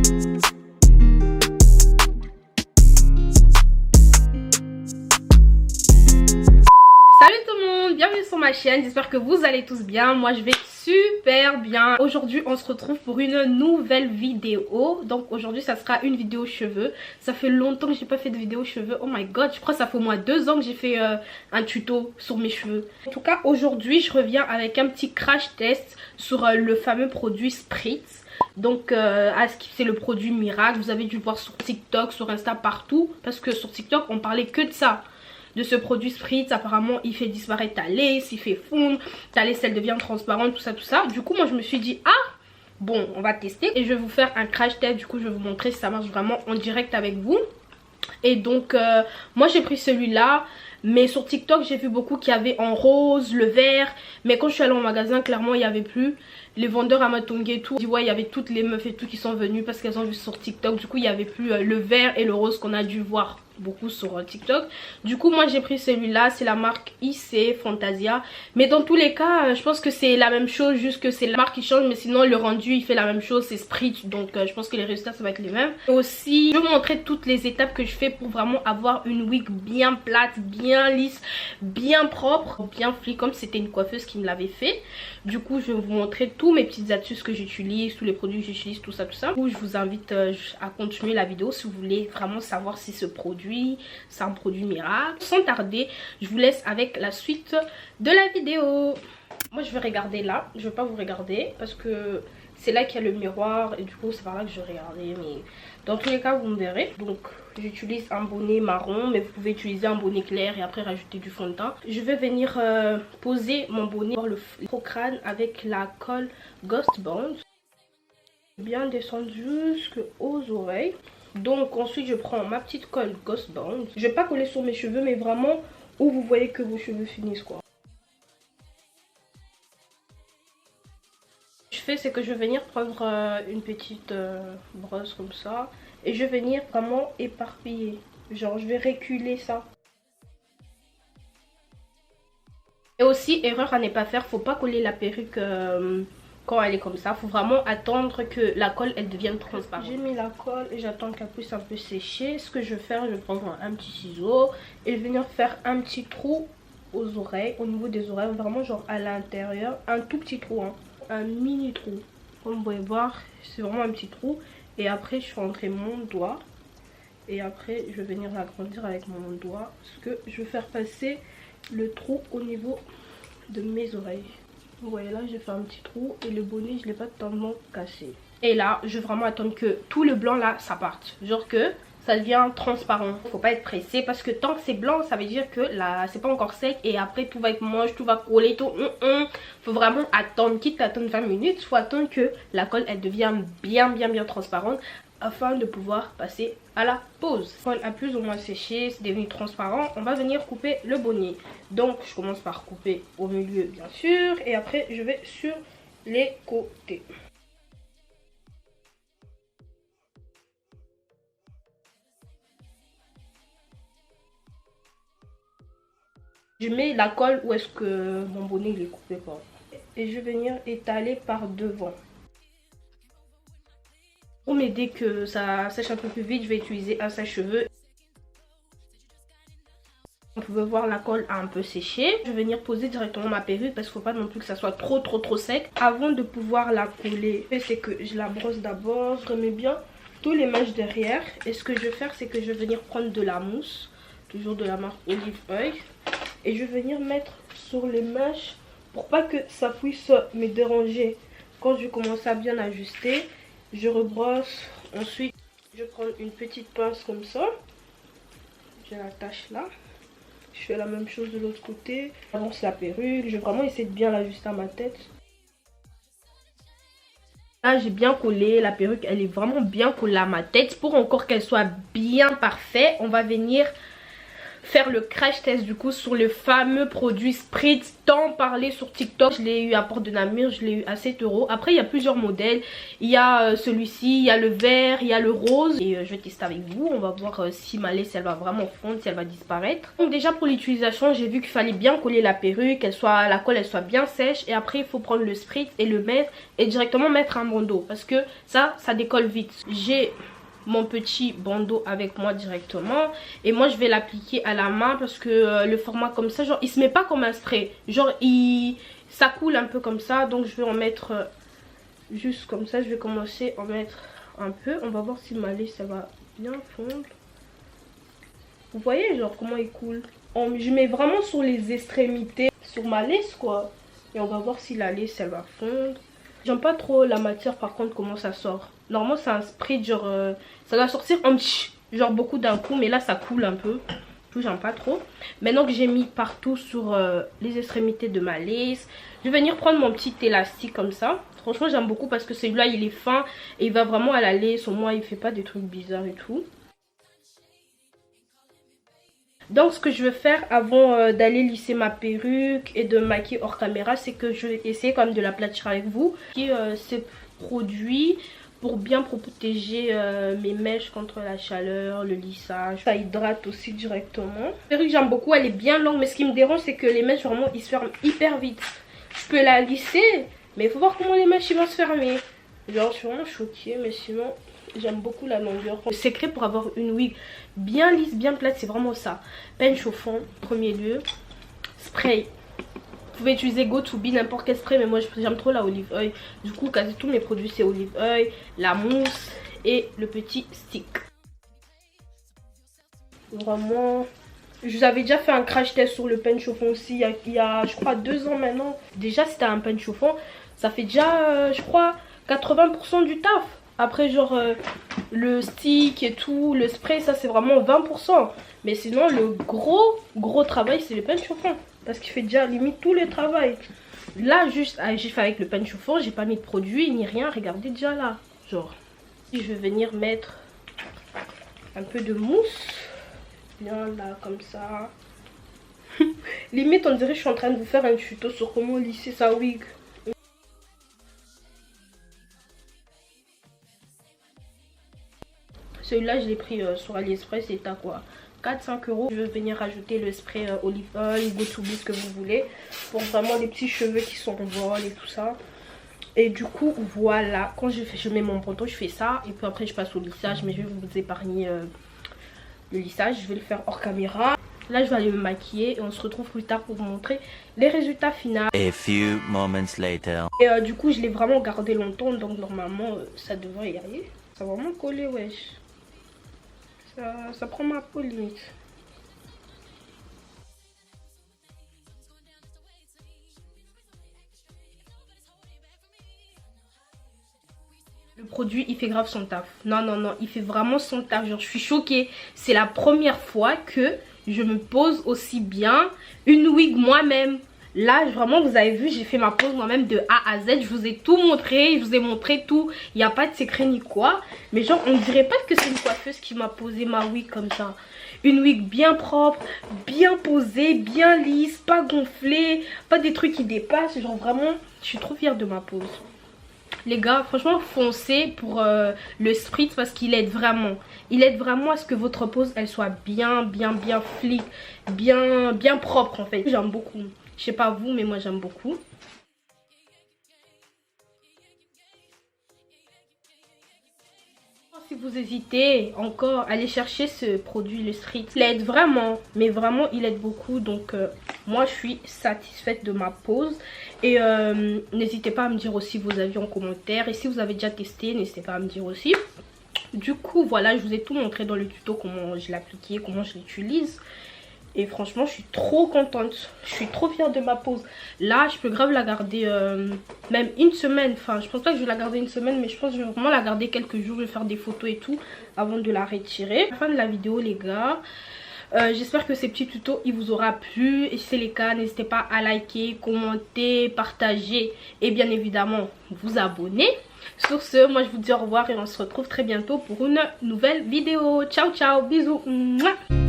Salut tout le monde, bienvenue sur ma chaîne, j'espère que vous allez tous bien, moi je vais super bien. Aujourd'hui on se retrouve pour une nouvelle vidéo, donc aujourd'hui ça sera une vidéo cheveux. Ça fait longtemps que j'ai pas fait de vidéo cheveux, oh my god, je crois que ça fait au moins 2 ans que j'ai fait un tuto sur mes cheveux. En tout cas aujourd'hui je reviens avec un petit crash test sur le fameux produit Spritz. Donc c'est le produit miracle, vous avez dû le voir sur TikTok, sur Insta, partout, parce que sur TikTok on parlait que de ça, de ce produit Spritz. Apparemment il fait disparaître ta laisse, il fait fondre ta laisse, elle devient transparente, tout ça tout ça. Du coup moi je me suis dit ah bon, on va tester et je vais vous faire un crash test. Du coup je vais vous montrer si ça marche vraiment en direct avec vous. Et donc moi j'ai pris celui-là, mais sur TikTok j'ai vu beaucoup qu'il y avait en rose, le vert, mais quand je suis allée au magasin clairement il n'y avait plus. Les vendeurs à Matongue et tout, ouais, il y avait toutes les meufs et tout qui sont venues parce qu'elles ont vu sur TikTok. Du coup il n'y avait plus le vert et le rose qu'on a dû voir beaucoup sur TikTok. Du coup moi j'ai pris celui-là, c'est la marque IC Fantasia, mais dans tous les cas je pense que c'est la même chose, juste que c'est la marque qui change, mais sinon le rendu il fait la même chose, c'est Spritz, donc je pense que les résultats ça va être les mêmes. Et aussi je vais vous montrer toutes les étapes que je fais pour vraiment avoir une wig bien plate, bien lisse, bien propre, bien fluide, comme c'était une coiffeuse qui me l'avait fait. Du coup je vais vous montrer tous mes petites astuces que j'utilise, tous les produits que j'utilise, tout ça tout ça. Du coup je vous invite à continuer la vidéo si vous voulez vraiment savoir si ce produit c'est un produit miracle. Sans tarder je vous laisse avec la suite de la vidéo. Moi je vais regarder là, je vais pas vous regarder parce que c'est là qu'il y a le miroir et du coup c'est par là que je vais regarder, mais dans tous les cas vous me verrez. Donc j'utilise un bonnet marron, mais vous pouvez utiliser un bonnet clair et après rajouter du fond de teint. Je vais venir poser mon bonnet sur le crâne avec la colle Ghost Bond, bien descendu jusqu'aux oreilles. Donc ensuite je prends ma petite colle Ghost Bond. Je vais pas coller sur mes cheveux, mais vraiment où vous voyez que vos cheveux finissent quoi. Ce que je fais c'est que je vais venir prendre une petite brosse comme ça et je vais venir vraiment éparpiller. Genre je vais reculer ça. Et aussi erreur à ne pas faire, faut pas coller la perruque quand elle est comme ça. Faut vraiment attendre que la colle elle devienne transparente. J'ai mis la colle et j'attends qu'elle puisse un peu sécher. Ce que je vais faire, je vais prendre un petit ciseau et je vais venir faire un petit trou aux oreilles, au niveau des oreilles, vraiment genre à l'intérieur, un tout petit trou, hein, un mini trou. Comme vous pouvez voir, c'est vraiment un petit trou. Et après je fais entrer mon doigt et après je vais venir l'agrandir avec mon doigt, parce que je vais faire passer le trou au niveau de mes oreilles. Vous voyez là j'ai fait un petit trou et le bonnet je l'ai pas totalement cassé. Et là je vais vraiment attendre que tout le blanc là ça parte, genre que ça devient transparent. Faut pas être pressé parce que tant que c'est blanc ça veut dire que là c'est pas encore sec et après tout va être moche, tout va coller, tout. Faut vraiment attendre, quitte à attendre 20 minutes, faut attendre que la colle elle devient bien transparente afin de pouvoir passer à la pose. Quand elle a plus ou moins séché, c'est devenu transparent, on va venir couper le bonnet. Donc je commence par couper au milieu bien sûr et après je vais sur les côtés. Je mets la colle où est-ce que mon bonnet il est coupé quoi. Et je vais venir étaler par devant. Pour m'aider que ça sèche un peu plus vite, je vais utiliser un sèche-cheveux. On peut voir la colle a un peu séché. Je vais venir poser directement ma perruque parce qu'il ne faut pas non plus que ça soit trop sec avant de pouvoir la coller. C'est que je la brosse d'abord, je remets bien tous les mèches derrière. Et ce que je vais faire c'est que je vais venir prendre de la mousse, toujours de la marque Olive Oil. Et je vais venir mettre sur les mèches pour pas que ça puisse me déranger. Quand je commence à bien ajuster, je rebrosse. Ensuite je prends une petite pince comme ça, je l'attache là. Je fais la même chose de l'autre côté. J'avance la perruque, je vais vraiment essayer de bien l'ajuster à ma tête. Là j'ai bien collé, la perruque elle est vraiment bien collée à ma tête. Pour encore qu'elle soit bien parfaite, on va venir faire le crash test du coup sur le fameux produit Spritz tant parlé sur TikTok. Je l'ai eu à Porte de Namur, je l'ai eu à 7 €. Après il y a plusieurs modèles, il y a celui-ci, il y a le vert, il y a le rose. Et je vais tester avec vous, on va voir si ma lace elle va vraiment fondre, si elle va disparaître. Donc déjà pour l'utilisation, j'ai vu qu'il fallait bien coller la perruque, la colle elle soit bien sèche. Et après il faut prendre le Spritz et le mettre et directement mettre un bandeau, parce que ça décolle vite. J'ai mon petit bandeau avec moi directement et moi je vais l'appliquer à la main parce que le format comme ça, genre il se met pas comme un spray, genre ça coule un peu comme ça. Donc je vais en mettre juste comme ça, je vais commencer à en mettre un peu. On va voir si ma lace ça va bien fondre. Vous voyez genre comment il coule. Je mets vraiment sur les extrémités sur ma lace quoi, et on va voir si la lace elle va fondre. J'aime pas trop la matière par contre comment ça sort. Normalement c'est un spray genre ça doit sortir genre beaucoup d'un coup, mais là ça coule un peu. J'aime pas trop. Maintenant que j'ai mis partout sur les extrémités de ma lace, je vais venir prendre mon petit élastique comme ça. Franchement j'aime beaucoup parce que celui-là il est fin et il va vraiment à la lace. Au moins il fait pas des trucs bizarres et tout. Donc ce que je vais faire avant d'aller lisser ma perruque et de me maquiller hors caméra, c'est que je vais essayer quand même de l'aplatir avec vous. Ces produits pour bien protéger mes mèches contre la chaleur, le lissage. Ça hydrate aussi directement. La perruque j'aime beaucoup, elle est bien longue, mais ce qui me dérange c'est que les mèches vraiment ils se ferment hyper vite. Je peux la lisser, mais il faut voir comment les mèches ils vont se fermer. Genre je suis vraiment choquée, mais sinon j'aime beaucoup la longueur. Le secret pour avoir une wig bien lisse, bien plate, c'est vraiment ça. Peigne chauffant, premier lieu. Spray. Vous pouvez utiliser Go2b, n'importe quel spray, mais moi j'aime trop la olive oil. Du coup, quasi tous mes produits c'est olive oil, la mousse et le petit stick. Vraiment, je vous avais déjà fait un crash test sur le peigne chauffant aussi il y a je crois 2 ans maintenant. Déjà c'était un peigne chauffant, ça fait déjà je crois 80% du taf. Après genre le stick et tout, le spray ça c'est vraiment 20%. Mais sinon le gros travail c'est le peigne chauffant. Parce qu'il fait déjà limite tout le travail. Là juste j'ai fait avec le peigne chauffant, j'ai pas mis de produit ni rien. Regardez déjà là. Genre je vais venir mettre un peu de mousse. Bien là comme ça. Limite on dirait que je suis en train de vous faire un tuto sur comment lisser sa wig. Celui-là je l'ai pris sur AliExpress, c'était à quoi 4-5 €. Je vais venir rajouter le spray olive oil, Go2b, ce que vous voulez, pour vraiment les petits cheveux qui sont en vol et tout ça. Et du coup voilà, quand je mets mon bandeau je fais ça. Et puis après je passe au lissage, mais je vais vous épargner le lissage, je vais le faire hors caméra. Là je vais aller me maquiller et on se retrouve plus tard pour vous montrer les résultats finaux. A few moments later. Et du coup je l'ai vraiment gardé longtemps, donc normalement ça devrait y aller. Ça va vraiment coller, wesh. Ça prend ma peau limite. Le produit il fait grave son taf. Non, il fait vraiment son taf. Genre je suis choquée. C'est la première fois que je me pose aussi bien une wig moi-même. Là vraiment vous avez vu, j'ai fait ma pose moi-même de A à Z. Je vous ai tout montré, je vous ai montré tout. Il n'y a pas de secret ni quoi. Mais genre on dirait pas que c'est une coiffeuse qui m'a posé ma wig comme ça. Une wig bien propre, bien posée, bien lisse, pas gonflée, pas des trucs qui dépassent. Genre vraiment je suis trop fière de ma pose. Les gars, franchement, foncez pour le Spritz parce qu'il aide vraiment. Il aide vraiment à ce que votre pose, elle soit bien flic, bien propre en fait. J'aime beaucoup. Je sais pas vous, mais moi j'aime beaucoup. Si vous hésitez encore, allez chercher ce produit, le Spritz. Il aide vraiment, mais vraiment il aide beaucoup. Donc moi je suis satisfaite de ma pose. Et n'hésitez pas à me dire aussi vos avis en commentaire. Et si vous avez déjà testé, n'hésitez pas à me dire aussi. Du coup voilà, je vous ai tout montré dans le tuto, comment je l'applique, comment je l'utilise. Et franchement je suis trop contente. Je suis trop fière de ma pose. Là je peux grave la garder même une semaine. Enfin je pense pas que je vais la garder une semaine, mais je pense que je vais vraiment la garder quelques jours. Je vais faire des photos et tout avant de la retirer. À la fin de la vidéo les gars, j'espère que ces petits tutos il vous aura plu. Et si c'est le cas, n'hésitez pas à liker, commenter, partager et bien évidemment vous abonner. Sur ce, moi je vous dis au revoir et on se retrouve très bientôt pour une nouvelle vidéo. Ciao ciao, bisous. Mouah.